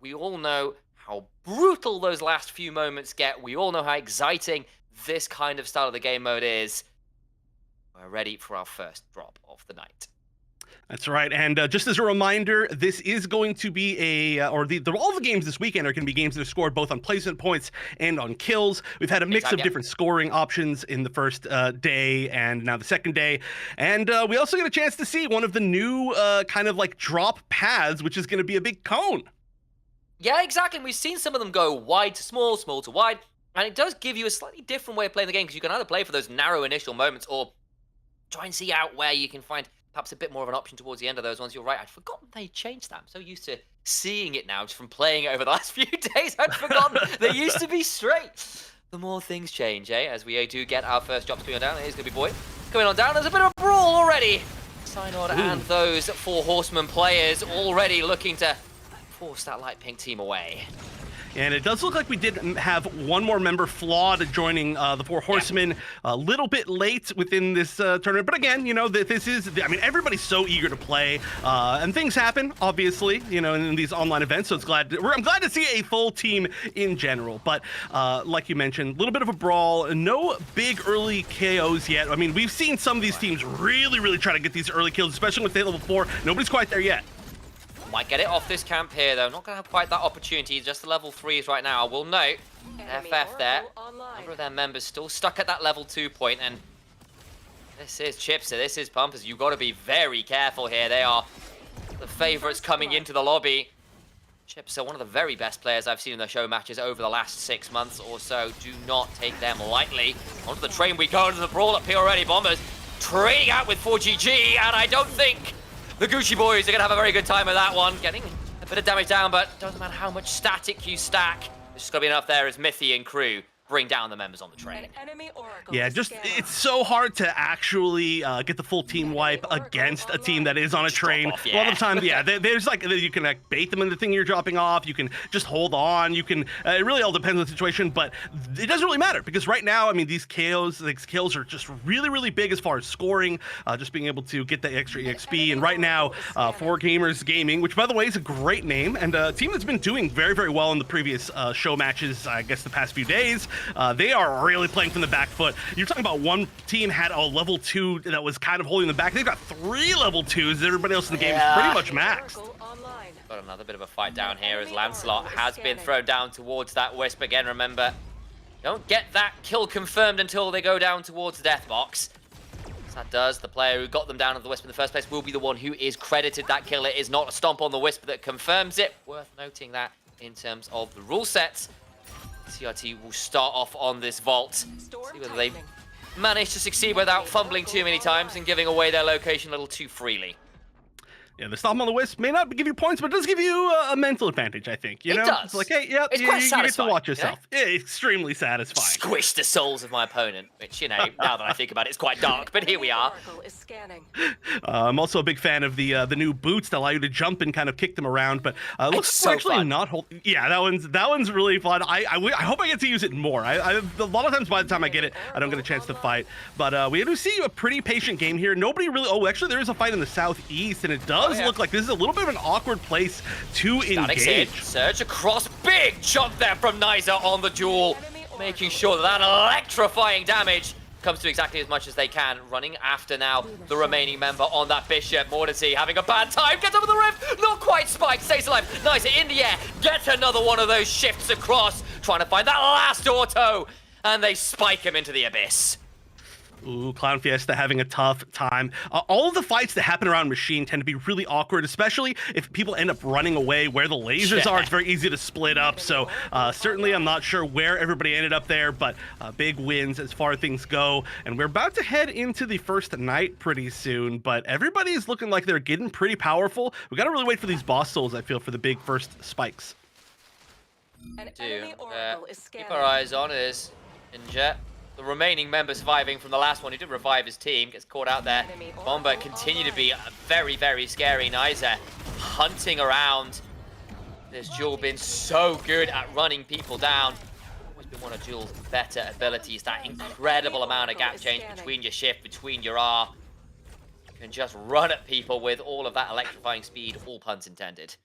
We all know how brutal those last few moments get. We all know how exciting this kind of style of the game mode is. We're ready for our first drop of the night. That's right. And just as a reminder, this is going to be all the games this weekend are going to be games that are scored both on placement points and on kills. We've had a mix of different scoring options in the first day and now the second day. And we also get a chance to see one of the new kind of like drop paths, which is going to be a big cone. Yeah, exactly. And we've seen some of them go wide to small, small to wide. And it does give you a slightly different way of playing the game because you can either play for those narrow initial moments or try and see out where you can find perhaps a bit more of an option towards the end of those ones. You're right, I'd forgotten they changed that. I'm so used to seeing it now just from playing it over the last few days. I'd forgotten they used to be straight. The more things change, eh? As we do get our first drops coming on down. Here's going to be Boy. Coming on down, there's a bit of a brawl already. Synod and those 4 Horsemen players already looking to force that light pink team away. And it does look like we did have one more member flawed joining the 4 Horsemen a little bit late within this tournament. But again, you know, this is, I mean, everybody's so eager to play and things happen, obviously, you know, in these online events. So I'm glad to see a full team in general. But like you mentioned, a little bit of a brawl, no big early KOs yet. I mean, we've seen some of these teams really try to get these early kills, especially with level 4. Nobody's quite there yet. Might get it off this camp here, though. Not going to have quite that opportunity. Just the level 3s right now. I will note, FF there. A number of their members still stuck at that level 2 point, and this is Chipser, this is Pumpers. You've got to be very careful here. They are the favorites coming into the lobby. Chipser, one of the very best players I've seen in the show matches over the last 6 months or so. Do not take them lightly. Onto the train we go, into the brawl up here already. Bombers trading out with 4GG, and I don't think the Gucci boys are going to have a very good time with that one. Getting a bit of damage down, but doesn't matter how much static you stack. There's just got to be enough there as Mithy and crew bring down the members on the train. Yeah, just it's so hard to actually get the full team wipe against a team that is on a train. A lot of the time, yeah, there's like, you can like bait them in the thing you're dropping off. You can just hold on. You can, it really all depends on the situation, but it doesn't really matter because right now, I mean, these kills are just really big as far as scoring, just being able to get the extra EXP. And right now, 4Gamers Gaming, which by the way is a great name and a team that's been doing very well in the previous show matches, I guess the past few days. They are really playing from the back foot. You're talking about one team had a level 2 that was kind of holding them back. They've got 3 level 2s. Everybody else in the game is pretty much maxed. Got another bit of a fight down here as Lancelot has been thrown down towards that Wisp. Again, remember, don't get that kill confirmed until they go down towards the death box. As that does, the player who got them down at the Wisp in the first place will be the one who is credited that kill. It is not a stomp on the Wisp that confirms it. Worth noting that in terms of the rule sets. CRT will start off on this vault. See whether they manage to succeed without fumbling too many times and giving away their location a little too freely. Yeah, the stomp on the Wisp may not give you points, but it does give you a mental advantage, I think. You know? It does. It's like, hey, yep, it's you get to watch yourself. You know? Yeah, extremely satisfying. Squish the souls of my opponent, which, you know, now that I think about it, it's quite dark, but here we are. I'm also a big fan of the new boots that allow you to jump and kind of kick them around, but looks so actually fun. not hold. Yeah, that one's really fun. I hope I get to use it more. A lot of times by the time I get it, I don't get a chance to fight. But we do see a pretty patient game here. Nobody really. Oh, actually, there is a fight in the southeast, and it does look like this is a little bit of an awkward place to engage. Surge across, big jump there from Niza on the duel, making sure that electrifying damage comes to exactly as much as they can. Running after now the remaining member on that Bishop. Mortisy having a bad time, gets over the rift, not quite spiked, stays alive. Niza in the air, gets another one of those shifts across, trying to find that last auto, and they spike him into the abyss. Ooh, Clown Fiesta having a tough time. All of the fights that happen around Machine tend to be really awkward, especially if people end up running away where the lasers are. It's very easy to split up. So certainly I'm not sure where everybody ended up there, but big wins as far as things go. And we're about to head into the first night pretty soon, but everybody's looking like they're getting pretty powerful. We got to really wait for these boss souls, I feel, for the big first spikes. Keep our eyes on is Injet. The remaining member surviving from the last one who did revive his team gets caught out there. Bomber continue to be very scary. Niza hunting around. This Jewel been so good at running people down. Always been one of Jewel's better abilities. That incredible amount of gap change between your shift, between your R. You can just run at people with all of that electrifying speed, all puns intended.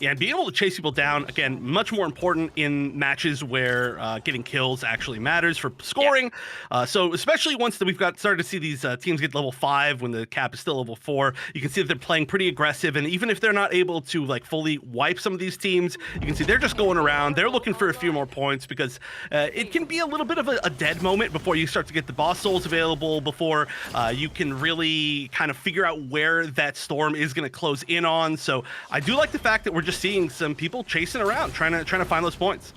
Yeah, and being able to chase people down, again, much more important in matches where getting kills actually matters for scoring. Yeah. So especially once we've started to see these teams get level 5 when the cap is still level 4, you can see that they're playing pretty aggressive. And even if they're not able to like fully wipe some of these teams, you can see they're just going around. They're looking for a few more points because it can be a little bit of a dead moment before you start to get the boss souls available, before you can really kind of figure out where that storm is going to close in on. So I do like the fact that we're just seeing some people chasing around, trying to find those points.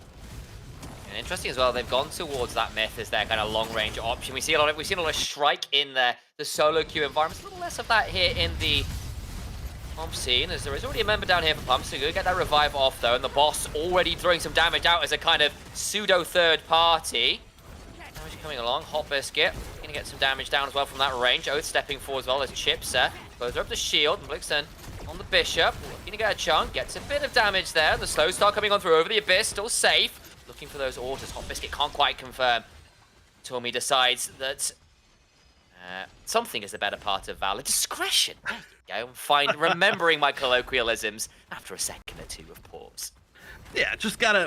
And interesting as well, they've gone towards that myth as their kind of long-range option. We've seen a lot of SHRIQ in the solo queue environments. A little less of that here in the Pump scene, as there is already a member down here for Pump, so good. Get that revive off though, and the boss already throwing some damage out as a kind of pseudo third party. Damage coming along. Hot Biscuit gonna get some damage down as well from that range. Oath stepping forward as well as Chips closes up the shield, and Blixen on the Bishop. Looking to get a chunk, gets a bit of damage there. The slow start coming on through over the Abyss, still safe. Looking for those orders. Hot Biscuit can't quite confirm. Tommy decides that something is the better part of valor. Discretion. There you go. Remembering my colloquialisms after a second or two of pause. Yeah,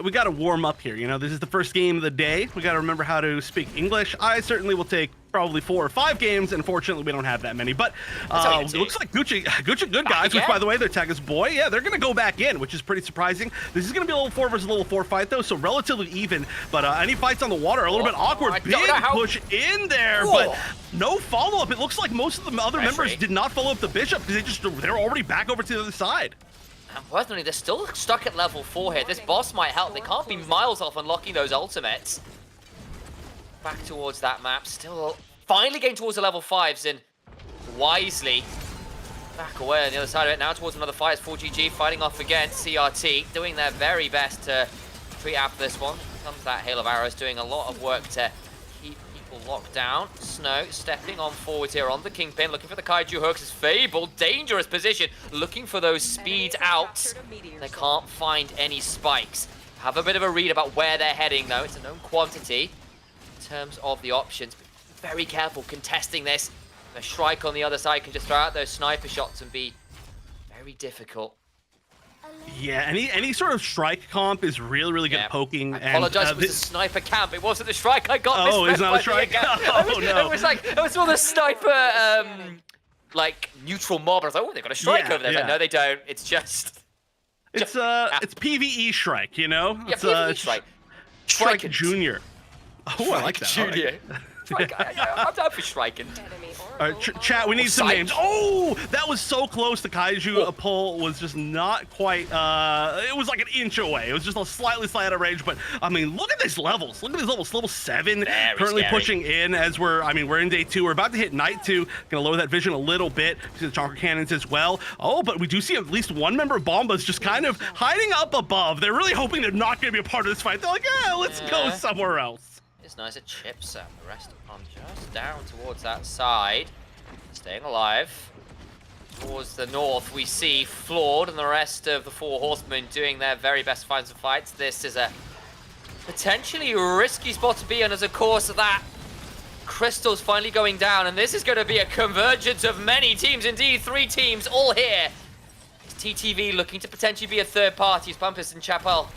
we gotta warm up here. You know, this is the first game of the day. We gotta remember how to speak English. I certainly will take probably 4 or 5 games. Unfortunately, we don't have that many. But it looks like Gucci good guys, which by the way, their tag is boy. Yeah, they're gonna go back in, which is pretty surprising. This is gonna be a level 4 versus a level 4 fight though, so relatively even. But any fights on the water are a little bit awkward. Big push in there, but no follow-up. It looks like most of the other members did not follow up the Bishop because they're already back over to the other side. And personally, they're still stuck at level 4 here. This boss might help. They can't be miles off unlocking those ultimates. Back towards that map. Still finally getting towards the level 5s and wisely back away on the other side of it. Now towards another fight. It's 4GG fighting off against CRT. Doing their very best to treat out this one. Here comes that hail of arrows doing a lot of work to keep people locked down. Snow stepping on forward here on the Kingpin. Looking for the Kaiju hooks. It's Fable. Dangerous position. Looking for those speed outs. They can't find any spikes. Have a bit of a read about where they're heading though. It's a known quantity in terms of the options. Very careful contesting this. The SHRIQ on the other side can just throw out those sniper shots and be very difficult. Yeah, any sort of SHRIQ comp is really good at poking. I apologize, it was a sniper camp. It wasn't the SHRIQ I got. Oh, it's not a SHRIQ? Oh, no. It was all the sniper, like, neutral mob. I was like, oh, they've got a SHRIQ over there. Like, no, they don't. It's just... It's PvE SHRIQ, you know? Yeah, PvE SHRIQ. SHRIQ Junior. Oh, I like that. Junior. I'm down for striking. All right, chat, we need some names. Oh, that was so close. The Kaiju pull was just not quite, it was like an inch away. It was just a slightly out of range, but I mean, look at these levels. Look at these levels. Level 7, currently pushing in as we're in day 2. We're about to hit night 2. Gonna lower that vision a little bit. See the chakra cannons as well. Oh, but we do see at least one member of Bomba's just kind of hiding up above. They're really hoping they're not gonna be a part of this fight. They're like, let's go somewhere else. It's nice at Chips. The rest are just down towards that side. Staying alive. Towards the north, we see Flawed and the rest of the 4 horsemen doing their very best to find some fights. This is a potentially risky spot to be in, as of course that crystal's finally going down, and this is going to be a convergence of many teams. Indeed, 3 teams all here. It's TTV looking to potentially be a third party. It's Bumpus and Chapel.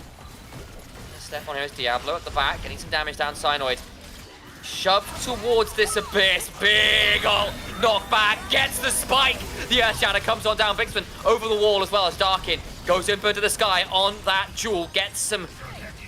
Step on here is Diablo at the back, getting some damage down Cynoid. Shoved towards this Abyss. Big ult knockback, gets the spike. The Earth Shatter comes on down. Vixman over the wall as well as Darkin goes into the sky on that jewel. Gets some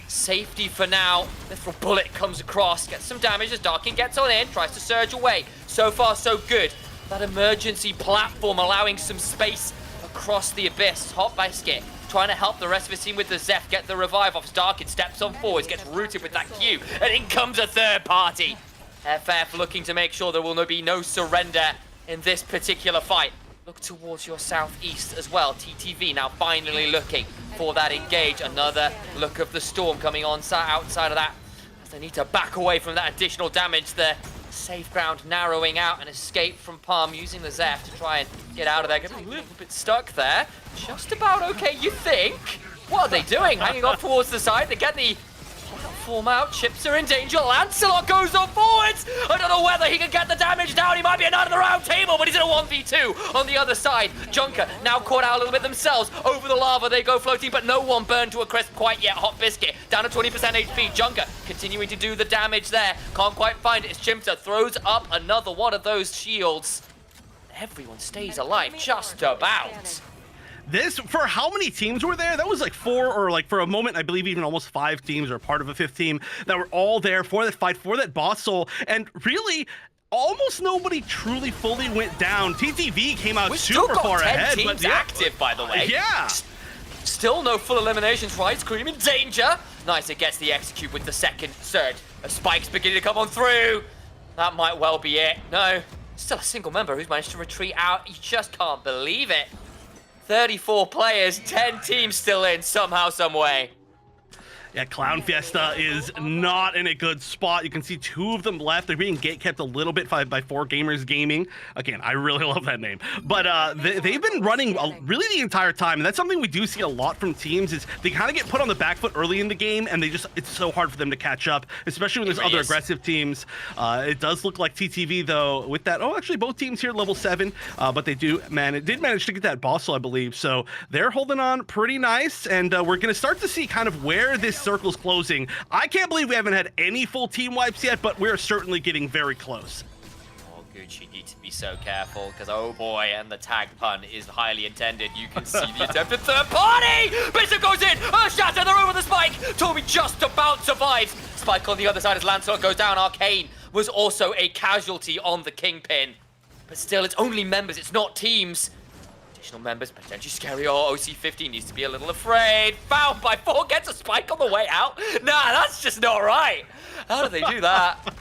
safety for now. Little bullet comes across, gets some damage as Darkin gets on in, tries to surge away. So far, so good. That emergency platform allowing some space across the Abyss. Hot Biscuit trying to help the rest of his team with the Zeph get the revive off. Darkin steps on forwards, gets rooted with that Q, and in comes a third party. FF looking to make sure there will be no surrender in this particular fight. Look towards your southeast as well. TTV now finally looking for that engage. Another look of the storm coming on outside of that. As they need to back away from that additional damage. The safe ground narrowing out and escape from Palm using the Zeph to try and get out of there. Getting a little bit stuck there. Just about okay, you think? What are they doing? Hanging on towards the side. They get the form out. Chips are in danger. Lancelot goes on forwards. I don't know whether he can get the damage down. He might be another round table, but he's in a 1v2 on the other side. Junker now caught out a little bit themselves. Over the lava they go floating, but no one burned to a crisp quite yet. Hot Biscuit down to 20% HP. Junker continuing to do the damage there. Can't quite find it. Chimps throws up another one of those shields. Everyone stays alive, just about. This, for how many teams were there? That was like 4, or like for a moment, I believe even almost 5 teams or part of a 5th team that were all there for that fight, for that boss soul. And really, almost nobody truly fully went down. TTV came out super far ahead. We've still got 10 teams active, by the way. Yeah. Still no full eliminations. Riot Scream in danger. Nice, it gets the execute with the second surge. A spike's beginning to come on through. That might well be it. No, still a single member who's managed to retreat out. You just can't believe it. 34 players, 10 teams still in somehow, some way. Yeah, Clown Fiesta is not in a good spot. You can see 2 of them left. They're being gatekept a little bit by 4Gamers Gaming. Again, I really love that name. But they've been running really the entire time. And that's something we do see a lot from teams is they kind of get put on the back foot early in the game, and it's so hard for them to catch up, especially when there's other aggressive teams. It does look like TTV, though, with that. Oh, actually, both teams here level 7, but they did manage to get that boss, I believe. So they're holding on pretty nice, and we're going to start to see kind of where this circle's closing. I can't believe we haven't had any full team wipes yet, but we're certainly getting very close. Oh, Gucci needs to be so careful, because oh boy, and the tag pun is highly intended. You can see the attempted third party! Bishop goes in! Shatter, they're over the spike! Toby just about survives! Spike on the other side as Lancelot goes down. Arcane was also a casualty on the Kingpin. But still, it's only members, it's not teams. Additional members, potentially scary. Oh, OC15 needs to be a little afraid. Found by 4, gets a spike on the way out. Nah, that's just not right. How do they do that?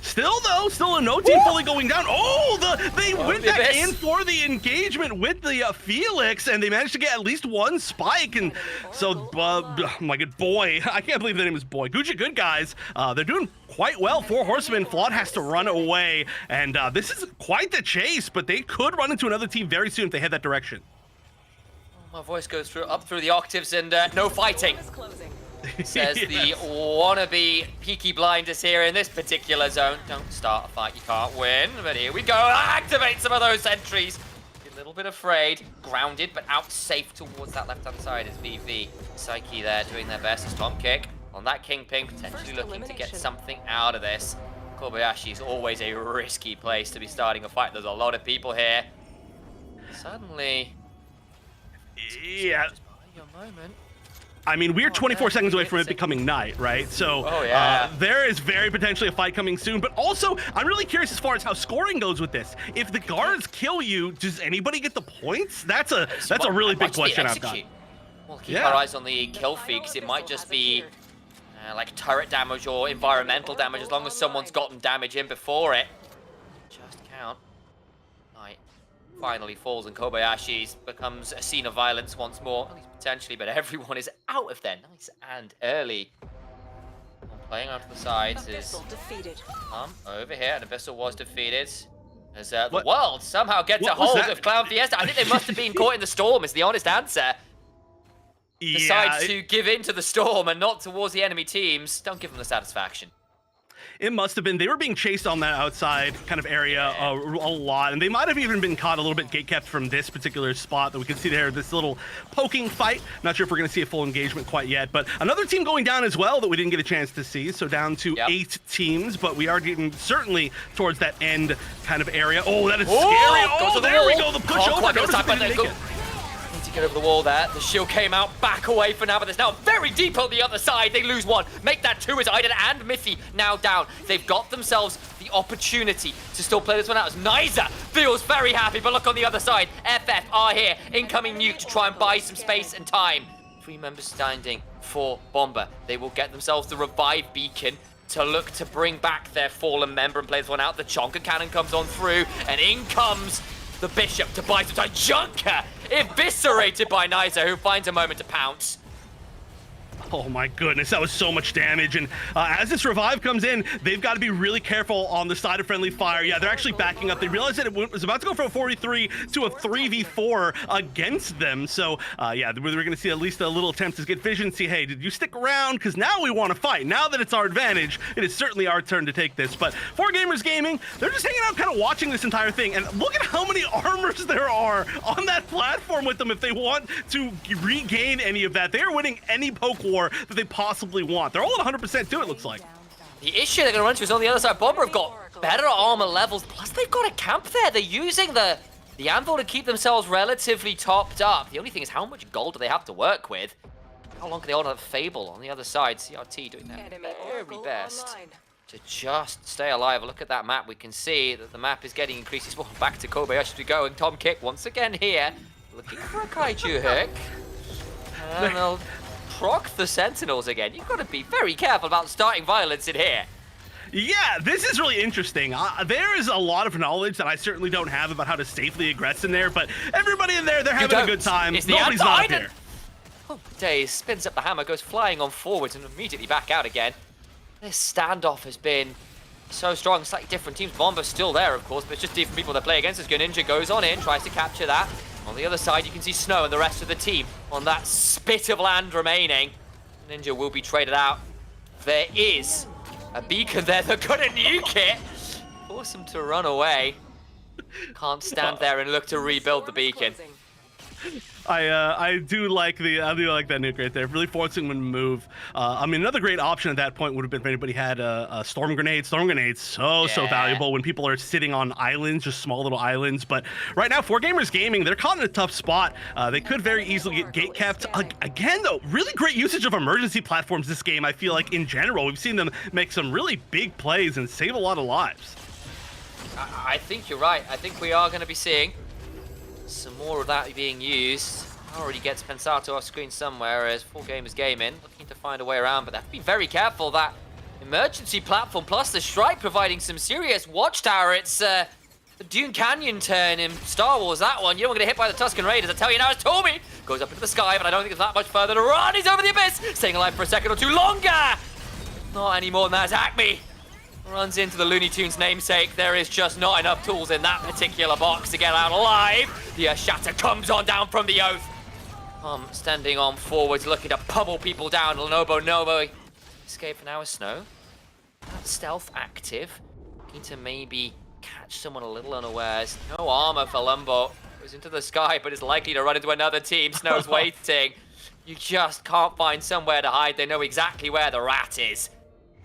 Still, though, still a no team fully going down. Oh, they went back in for the engagement with the Felix, and they managed to get at least 1 spike. And so, my good boy, I can't believe the name is Boy. Gucci, good guys. They're doing quite well. 4 Horsemen. Flawed has to run away, and this is quite the chase, but they could run into another team very soon if they head that direction. My voice goes up through the octaves, and no fighting. Says the wannabe Peaky Blinders here in this particular zone. Don't start a fight you can't win, but here we go. Activate some of those sentries. A little bit afraid. Grounded, but out safe towards that left-hand side is VV. Psyche there doing their best as Tom Kick on that Kingpin, potentially looking to get something out of this. Kobayashi is always a risky place to be starting a fight. There's a lot of people here. Suddenly, yeah. Just buy your moment. I mean, we're 24 seconds away from it becoming night, right? So there is very potentially a fight coming soon. But also, I'm really curious as far as how scoring goes with this. If the guards kill you, does anybody get the points? That's a really big question I've got. We'll keep our eyes on the kill feed, because it might just be like turret damage or environmental damage, as long as someone's gotten damage in before it. Just count. Night finally falls, and Kobayashi's becomes a scene of violence once more. At least potentially, but everyone is out of there. Nice and early. Playing out to the sides is over here, and Abyssal was defeated. As the world somehow gets a hold of Clown Fiesta. I think they must have been caught in the storm, is the honest answer. Decides to give in to the storm and not towards the enemy teams. Don't give them the satisfaction. It must have been. They were being chased on that outside kind of area a lot, and they might have even been caught a little bit gatekept from this particular spot that we can see there, this little poking fight. Not sure if we're going to see a full engagement quite yet, but another team going down as well that we didn't get a chance to see, so down to 8 teams, but we are getting certainly towards that end kind of area. Oh, that is scary. Oh, there we go, the push over. Notice they didn't make it. Get over the wall there. The shield came out, back away for now, but there's now very deep on the other side. They lose 1. Make that 2 as Aiden and Mithy now down. They've got themselves the opportunity to still play this one out. As Niza feels very happy, but look on the other side. FF are here. Incoming nuke to try and buy some space and time. 3 members standing for Bomber. They will get themselves the revive beacon to look to bring back their fallen member and play this one out. The Chonka cannon comes on through, and in comes the Bishop to buy some time. Junker eviscerated by Niza, who finds a moment to pounce. Oh my goodness, that was so much damage. And as this revive comes in, they've got to be really careful on the side of friendly fire. Yeah, they're actually backing up. They realized that it was about to go from a 43 to a 3v4 against them. So yeah, we're going to see at least a little attempt to get vision, see, hey, did you stick around? Because now we want to fight. Now that it's our advantage, it is certainly our turn to take this. But 4Gamers Gaming, they're just hanging out kind of watching this entire thing. And look at how many armors there are on that platform with them if they want to regain any of that. They are winning any poke war that they possibly want. They're all at 100% too, it looks like. The issue they're going to run into is on the other side. Bomber have got better armor levels, plus they've got a camp there. They're using the anvil to keep themselves relatively topped up. The only thing is, how much gold do they have to work with? How long can they hold on Fable on the other side? CRT doing their very best to just stay alive. Look at that map. We can see that the map is getting increasingly small. Back to Kobayashi as we go, and Tom Kick once again here, looking for a Kaiju hook. And they'll proc the Sentinels again. You've got to be very careful about starting violence in here. Yeah, this is really interesting. There is a lot of knowledge that I certainly don't have about how to safely aggress in there, but everybody in there, they're having a good time. Nobody's not there. Oh, Days spins up the hammer, goes flying on forwards, and immediately back out again. This standoff has been so strong. Slightly different teams. Bomber's still there, of course, but it's just different people that play against us. Ninja goes on in, tries to capture that. On the other side, you can see Snow and the rest of the team on that spit of land remaining. Ninja will be traded out. There is a beacon there. They're gonna nuke it. Force them to run away. Can't stand there and look to rebuild the beacon. I do like that nuke right there. Really forcing them to move. I mean, another great option at that point would have been if anybody had a storm grenade. Storm grenades so valuable when people are sitting on islands, just small little islands. But right now, 4Gamers Gaming, they're caught in a tough spot. They could very easily get gate capped. Again, though, really great usage of emergency platforms this game. I feel like in general, we've seen them make some really big plays and save a lot of lives. I think you're right. I think we are going to be seeing some more of that being used. Already gets Pensato off screen somewhere as 4Gamers Gaming looking to find a way around, but they have to be very careful. That emergency platform plus the strike providing some serious watchtower. It's the Dune Canyon turn in Star Wars, that one. You don't want to get hit by the Tusken Raiders. I tell you now, it's Tommy. Goes up into the sky, but I don't think there's that much further to run. He's over the abyss, staying alive for a second or two longer. Not any more than that. It's Acme. Runs into the Looney Tunes namesake. There is just not enough tools in that particular box to get out alive. The Shatter comes on down from the Oath. Standing on forwards, looking to pummel people down. Nobo. Escape for now is Snow. That's stealth active. Looking to maybe catch someone a little unawares. No armor for Lumbo. Goes into the sky, but is likely to run into another team. Snow's waiting. You just can't find somewhere to hide. They know exactly where the rat is.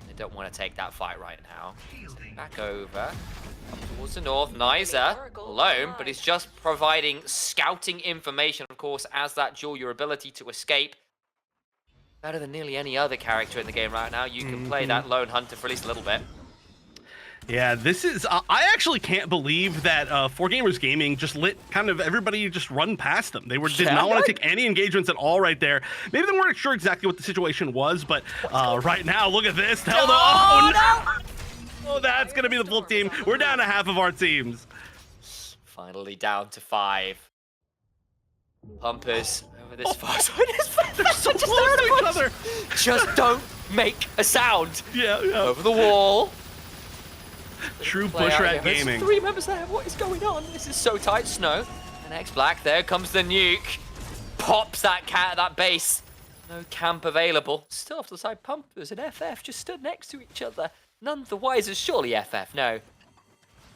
They don't want to take that fight right now. Back over. Up towards the north. Niza alone, but he's just providing scouting information, of course, as that duel, your ability to escape. Better than nearly any other character in the game right now. You can play that lone hunter for at least a little bit. Yeah, this is... I actually can't believe that 4Gamers Gaming just let kind of everybody just run past them. They did not want to take any engagements at all right there. Maybe they weren't sure exactly what the situation was, but right now, look at this. Hell no! Oh, no! Oh, that's going to be the full team. We're down to half of our teams. Finally down to 5. Pumpers over this far. They're so close to each other. Just don't make a sound. Yeah. Over the wall. True Bushrat Gaming. There's 3 members there. What is going on? This is so tight. Snow. And X-Black. There comes the nuke. Pops that cat at that base. No camp available. Still off to the side. Pumpers and FF just stood next to each other. None the wiser. Surely FF. No.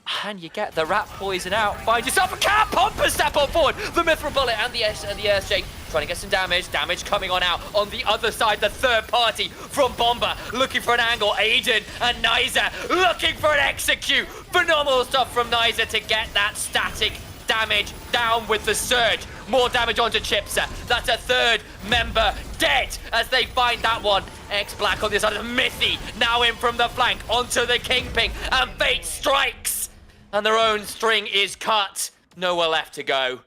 Can you get the rat poison out? Find yourself a cat. Pumpers step on forward. The Mithril Bullet and the Earthshake. Trying to get some damage. Damage coming on out. On the other side, the third party from Bomber. Looking for an angle. Aiden and Niza looking for an execute. Phenomenal stuff from Niza to get that static damage down with the surge. More damage onto Chipsa. That's a third member dead as they find that one. X-Black on the other side of Mithy. Now in from the flank onto the Kingpin. And fate strikes. And their own string is cut. Nowhere left to go.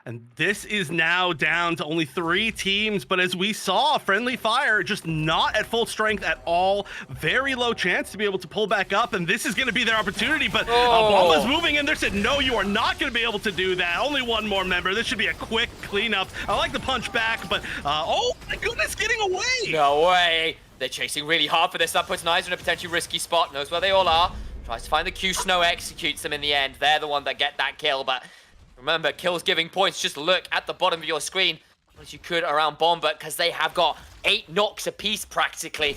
And this is now down to only 3 teams, but as we saw, Friendly Fire just not at full strength at all. Very low chance to be able to pull back up, and this is going to be their opportunity, but Bomba's moving in there, said, no, you are not going to be able to do that. Only 1 more member. This should be a quick cleanup. I like the punch back, but oh my goodness, getting away! No way! They're chasing really hard for this. That puts Nizer in a potentially risky spot. Knows where they all are. Tries to find the Q. Snow executes them in the end. They're the one that get that kill, but remember, kills giving points. Just look at the bottom of your screen as you could around Bomba, because they have got 8 knocks apiece practically.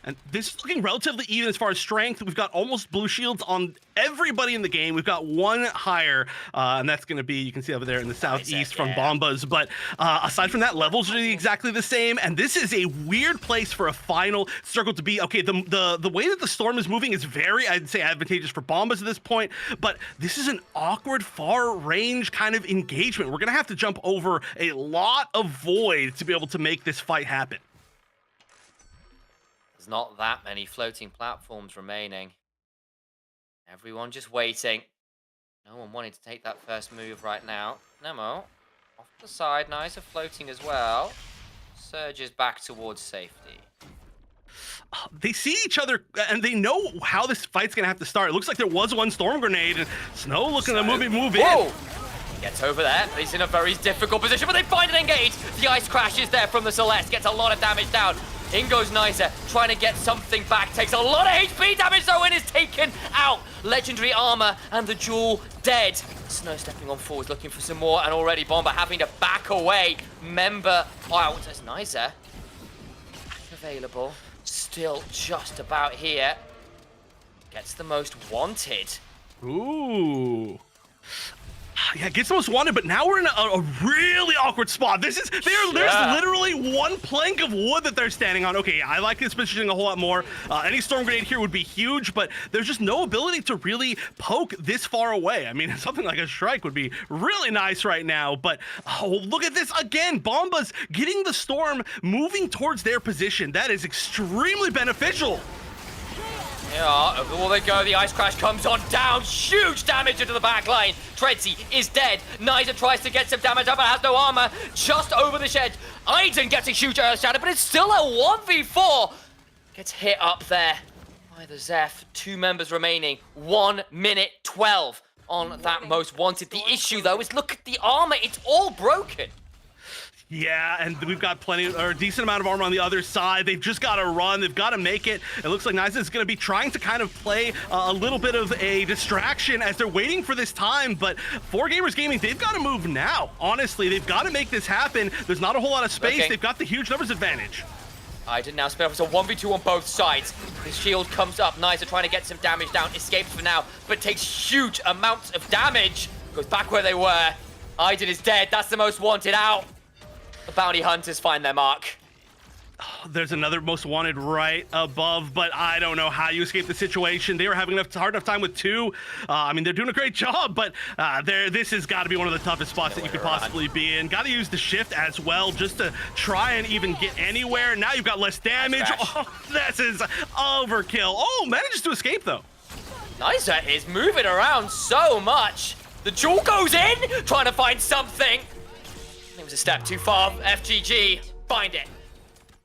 And this is looking relatively even as far as strength. We've got almost blue shields on everybody in the game. We've got one higher, and that's going to be, you can see over there in the southeast from Bombas. But aside from that, levels are exactly the same. And this is a weird place for a final circle to be. Okay, the way that the storm is moving is very, I'd say, advantageous for Bombas at this point. But this is an awkward, far range kind of engagement. We're going to have to jump over a lot of void to be able to make this fight happen. Not that many floating platforms remaining. Everyone just waiting. No one wanting to take that first move right now. Nemo off the side, nice, floating as well. Surges back towards safety. They see each other and they know how this fight's gonna have to start. It looks like there was one storm grenade and Snow looking to move in. Gets over there, but he's in a very difficult position, but they find an engage. The ice crash is there from the Celeste, gets a lot of damage down. In goes Nizer, trying to get something back. Takes a lot of HP damage, though, and is taken out. Legendary armor and the jewel dead. Snow stepping on forward, looking for some more, and already Bomba having to back away. Member out as Nizer. Available. Still just about here. Gets the most wanted. Ooh. Yeah, gets the most wanted, but now we're in a really awkward spot. There's literally one plank of wood that they're standing on. Okay, I like this positioning a whole lot more. Any storm grenade here would be huge, but there's just no ability to really poke this far away. I mean, something like a strike would be really nice right now, but oh, look at this again. Bomba's getting the storm moving towards their position. That is extremely beneficial. Yeah, over they go. The ice crash comes on down. Huge damage into the back line. Treadsy is dead. Nizer tries to get some damage up, but has no armor. Just over the shed. Aiden gets a huge earth shatter, but it's still a 1v4. Gets hit up there by the Zeph. 2 members remaining. 1 minute 12 on that most wanted. The issue, though, is look at the armor. It's all broken. Yeah, and we've got plenty or a decent amount of armor on the other side. They've just got to run. They've got to make it. It looks like Niza is going to be trying to kind of play a little bit of a distraction as they're waiting for this time. But 4Gamers Gaming, they've got to move now. Honestly, they've got to make this happen. There's not a whole lot of space. Okay. They've got the huge numbers advantage. Aiden now spin up. It's a 1v2 on both sides. His shield comes up. Niza trying to get some damage down. Escapes for now, but takes huge amounts of damage. Goes back where they were. Aiden is dead. That's the most wanted out. The bounty hunters find their mark. Oh, there's another most wanted right above, but I don't know how you escape the situation. They were having hard enough time with 2. I mean, they're doing a great job, but this has got to be one of the toughest spots that you could possibly be in. Got to use the shift as well just to try and even get anywhere. Now you've got less damage. Oh, this is overkill. Oh, manages to escape, though. Niza is moving around so much. The jewel goes in, trying to find something. It was a step too far. FGG, find it.